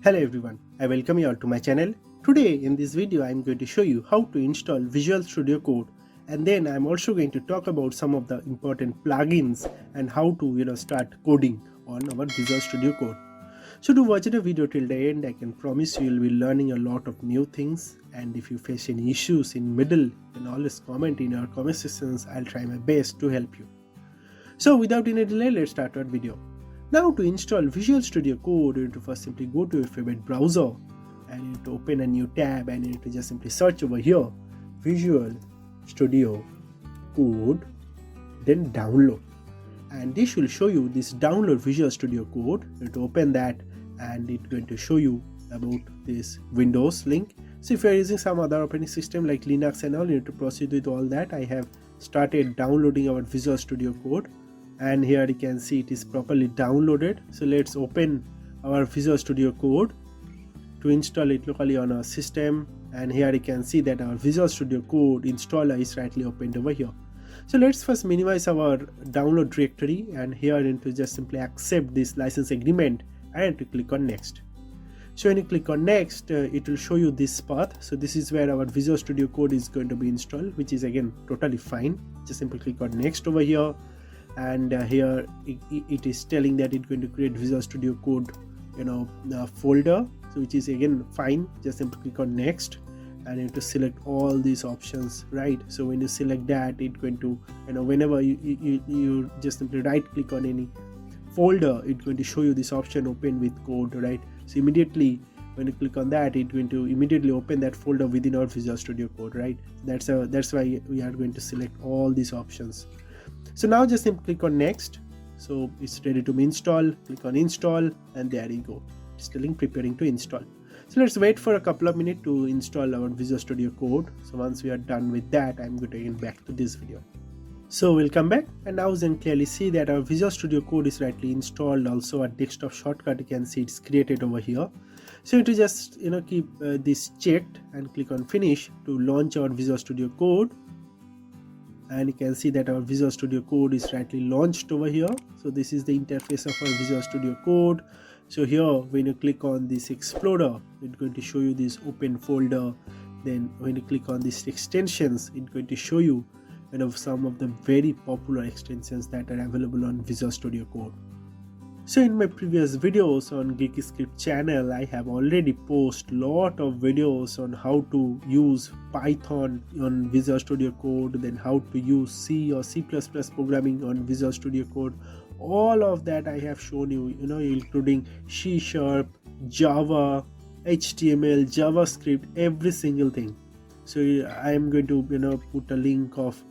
Hello everyone, I welcome you all to my channel. Today in this video I am going to show you how to install Visual Studio Code, and then I am also going to talk about some of the important plugins and how to start coding on our Visual Studio Code. So to watch the video till the end, I can promise you will be learning a lot of new things, and if you face any issues in middle, then always comment in our comment sections. I'll try my best to help you. So without any delay, let's start our video. Now to install Visual Studio Code, you need to first simply go to your favorite browser and you need to open a new tab and you need to just simply search over here Visual Studio Code, then download. And this will show you this download Visual Studio Code. You need to open that and it's going to show you about this Windows link. So if you are using some other operating system like Linux and all, you need to proceed with all that. I have started downloading our Visual Studio Code, and here you can see it is properly downloaded. So let's open our Visual Studio Code to install it locally on our system, and here you can see that our Visual Studio Code installer is rightly opened over here. So let's first minimize our download directory, and here you need to just simply accept this license agreement and to click on next. So when you click on next, it will show you this path. So this is where our Visual Studio Code is going to be installed, which is again totally fine. Just simply click on next over here, and here it is telling that it's going to create Visual Studio Code folder, so which is again fine. Just simply click on next and you have to select all these options, right? So when you select that, it's going to whenever you just simply right click on any folder, it's going to show you this option open with code, right? So immediately when you click on that, it's going to immediately open that folder within our Visual Studio Code, right? That's why we are going to select all these options. So now just simply click on next. So it's ready to be installed. Click on install, and there you go. It's telling preparing to install. So let's wait for a couple of minutes to install our Visual Studio Code. So once we are done with that, I'm going to get back to this video. So we'll come back, and now you can clearly see that our Visual Studio Code is rightly installed. Also a desktop shortcut, you can see it's created over here. So you need to just keep this checked and click on finish to launch our Visual Studio Code. And you can see that our Visual Studio Code is rightly launched over here. So this is the interface of our Visual Studio Code. So here when you click on this Explorer, it's going to show you this open folder. Then when you click on these extensions, it's going to show you some of the very popular extensions that are available on Visual Studio Code. So in my previous videos on GeekyScript channel, I have already posted lot of videos on how to use Python on Visual Studio Code, then how to use C or C++ programming on Visual Studio Code. All of that I have shown you, including C#, Java, HTML, JavaScript, every single thing. So I am going to put a link of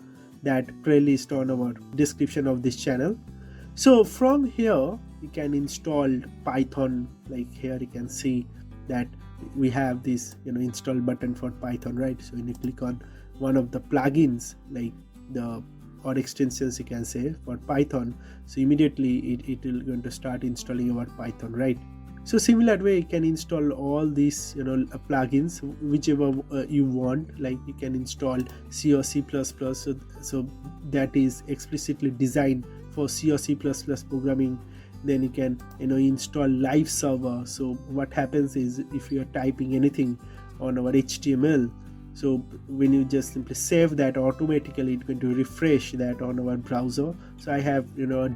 that playlist on our description of this channel. So from here you can install Python. Like here you can see that we have this install button for Python, right? So when you click on one of the plugins like or extensions you can say for Python, so immediately it will going to start installing our Python, right? So similar way you can install all these plugins whichever you want. Like you can install C or C++, so that is explicitly designed for C or C++ programming. Then you can install live server. So what happens is if you are typing anything on our HTML, so when you just simply save that, automatically it's going to refresh that on our browser. So I have a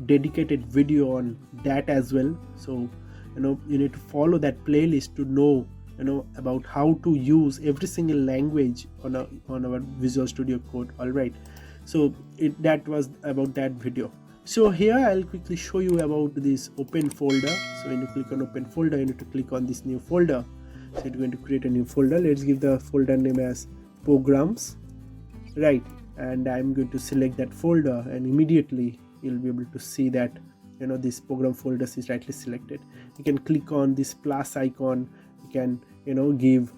dedicated video on that as well. So you need to follow that playlist to know about how to use every single language on our Visual Studio Code. All right, so that was about that video. So here I'll quickly show you about this open folder. So when you click on open folder, you need to click on this new folder. So it's going to create a new folder. Let's give the folder name as programs, right? And I'm going to select that folder, and immediately you'll be able to see that this program folder is rightly selected. You can click on this plus icon. You can give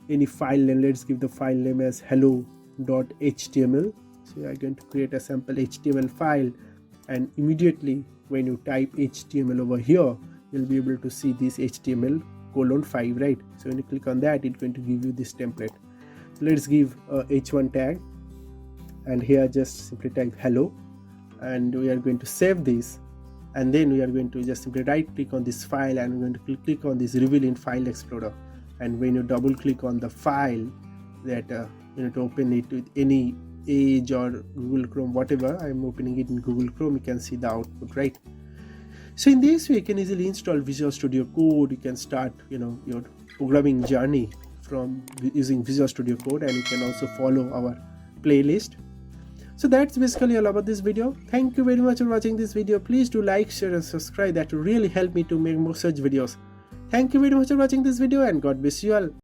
any file name. Let's give the file name as hello.html. So you are going to create a sample HTML file, and immediately when you type HTML over here, you'll be able to see this HTML:5, right? So when you click on that, it's going to give you this template. So let's give a h1 tag, and here just simply type hello, and we are going to save this. and then we are going to just simply right click on this file, and we're going to click on this reveal in file explorer. And when you double click on the file that you know, to open it with any Edge or Google Chrome, whatever, I'm opening it in Google Chrome, you can see the output, right? So in this way you can easily install Visual Studio Code. You can start, you know, your programming journey from using Visual Studio Code, and you can also follow our playlist. So that's basically all about this video. Thank you very much for watching this video. Please do like, share and subscribe. That will really help me to make more such videos. Thank you very much for watching this video, and God bless you all.